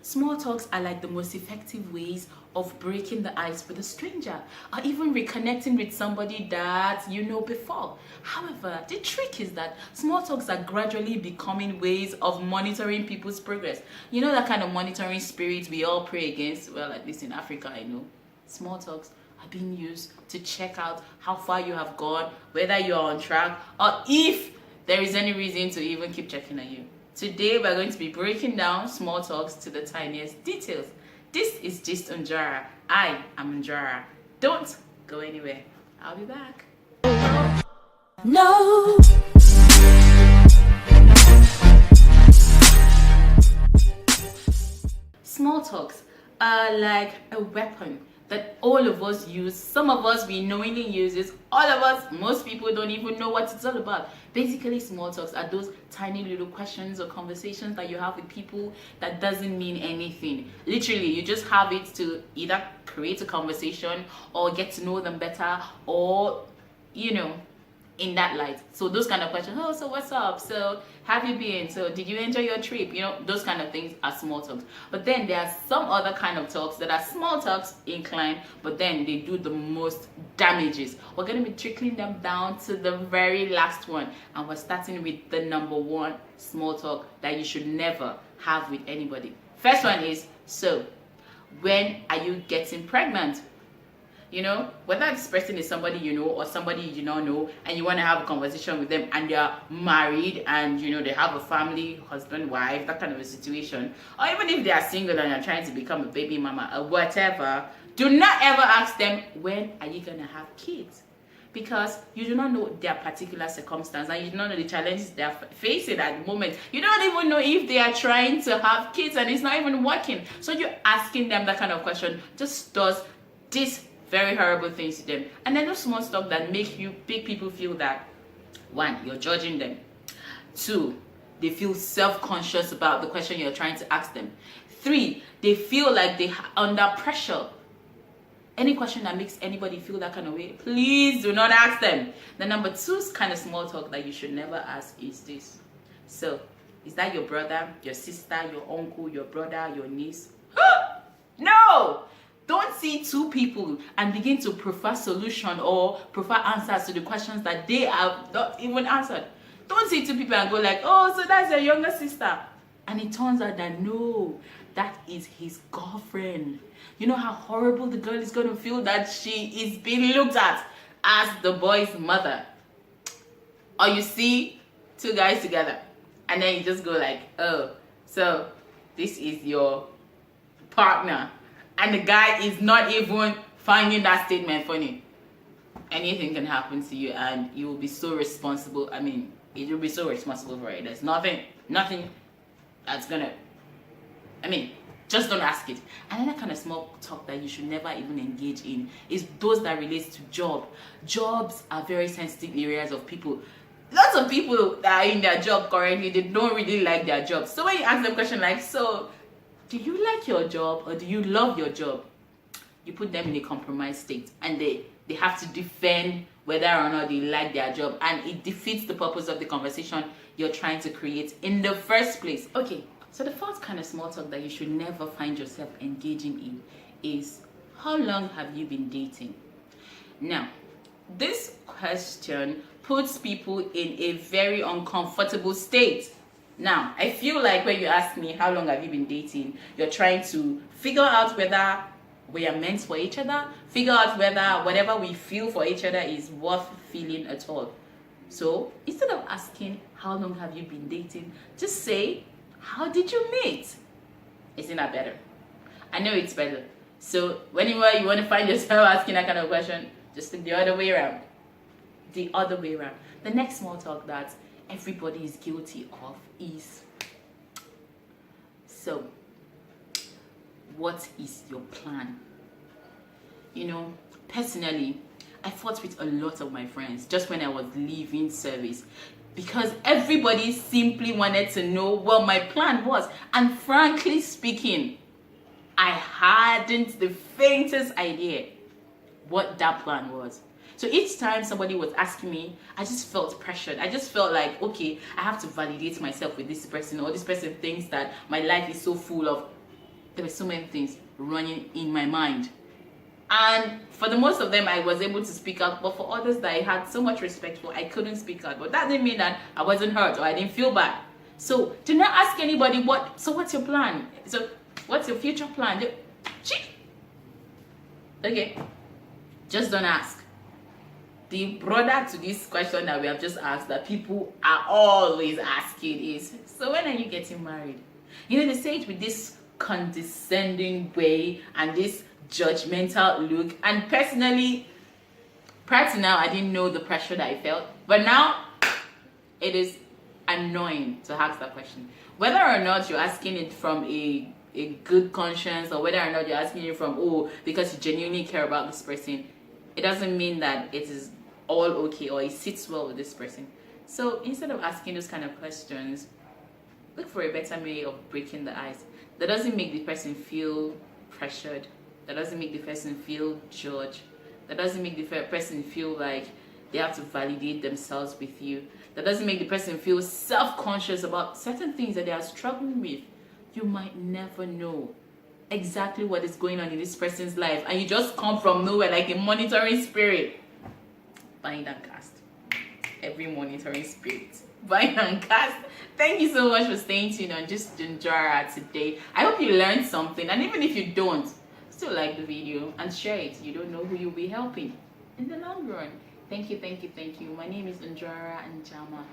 Small talks are like the most effective ways of breaking the ice with a stranger or even reconnecting with somebody that you know before. However, the trick is that small talks are gradually becoming ways of monitoring people's progress. You know that kind of monitoring spirit we all pray against? Well, at least in Africa, I know. Small talks are being used to check out how far you have gone, whether you're on track, or if there is any reason to even keep checking on you. Today, we're going to be breaking down small talks to the tiniest details. This is just Njuara. I am Njuara. Don't go anywhere. I'll be back. No. Small talks are like a weapon that all of us use. Some of us we knowingly use it. All of us, most people don't even know what it's all about. Basically, small talks are those tiny little questions or conversations that you have with people that doesn't mean anything. Literally, you just have it to either create a conversation or get to know them better, or in that light. So those kind of questions, oh, so what's up? So have you been? So did you enjoy your trip? Those kind of things are small talks. But then there are some other kind of talks that are small talks inclined, but then they do the most damages. We're going to be trickling them down to the very last one. And we're starting with the number one small talk that you should never have with anybody. First one is, so when are you getting pregnant? Whether this person is somebody you know or somebody you do not know, and you want to have a conversation with them, and they're married and they have a family, husband, wife, that kind of a situation, or even if they are single and are trying to become a baby mama or whatever, do not ever ask them, when are you gonna have kids? Because you do not know their particular circumstance, and you do not know the challenges they are facing at the moment. You don't even know if they are trying to have kids and it's not even working. So you're asking them that kind of question just does this very horrible things to them. And then those small stuff that make people feel that, one, you're judging them. Two, they feel self-conscious about the question you're trying to ask them. Three, they feel like they're under pressure. Any question that makes anybody feel that kind of way, please do not ask them. The number two kind of small talk that you should never ask is this. So, is that your brother, your sister, your uncle, your brother, your niece? No! Don't see two people and begin to prefer solution or prefer answers to the questions that they have not even answered. Don't see two people and go like, oh, so that's your younger sister. And it turns out that no, that is his girlfriend. You know how horrible the girl is going to feel that she is being looked at as the boy's mother. Or you see two guys together and then you just go like, oh, so this is your partner. And the guy is not even finding that statement funny. Anything can happen to you and you will be so responsible. I mean, you'll be so responsible for it. There's nothing that's gonna, just don't ask it. Another kind of small talk that you should never even engage in is those that relate to job. Jobs are very sensitive areas of people. Lots of people that are in their job currently, they don't really like their job. So when you ask them a question like, so, do you like your job or do you love your job? You put them in a compromised state and they have to defend whether or not they like their job, and it defeats the purpose of the conversation you're trying to create in the first place. Okay, so the fourth kind of small talk that you should never find yourself engaging in is, how long have you been dating? Now, this question puts people in a very uncomfortable state. Now, I feel like when you ask me, how long have you been dating? You're trying to figure out whether we are meant for each other, figure out whether whatever we feel for each other is worth feeling at all. So, instead of asking, how long have you been dating? Just say, how did you meet? Isn't that better? I know it's better. So, whenever you want to find yourself asking that kind of question, just think the other way around. The other way around. The next small talk that everybody is guilty of is, so what is your plan? Personally, I fought with a lot of my friends just when I was leaving service, because everybody simply wanted to know what my plan was, and frankly speaking, I hadn't the faintest idea what that plan was. So each time somebody was asking me, I just felt pressured. I just felt like, okay, I have to validate myself with this person, or this person thinks that my life is so full of there were so many things running in my mind. And for the most of them, I was able to speak out. But for others that I had so much respect for, I couldn't speak out. But that didn't mean that I wasn't hurt or I didn't feel bad. So do not ask anybody what's your plan? So what's your future plan? Okay. Just don't ask. The brother to this question that we have just asked, that people are always asking, is, so when are you getting married? You know, they say it with this condescending way and this judgmental look. And personally, prior to now, I didn't know the pressure that I felt, but now it is annoying to ask that question. Whether or not you're asking it from a good conscience, or whether or not you're asking it from because you genuinely care about this person, it doesn't mean that it is all okay or it sits well with this person. So instead of asking those kind of questions, look for a better way of breaking the ice. That doesn't make the person feel pressured. That doesn't make the person feel judged. That doesn't make the person feel like they have to validate themselves with you. That doesn't make the person feel self-conscious about certain things that they are struggling with. You might never know exactly what is going on in this person's life, and you just come from nowhere like a monitoring spirit. Bind and cast. Every monitoring spirit. Bind and cast. Thank you so much for staying tuned on Just Njuara today. I hope you learned something, and even if you don't, still like the video and share it. You don't know who you'll be helping in the long run. Thank you, thank you, thank you. My name is Njuara and Jama.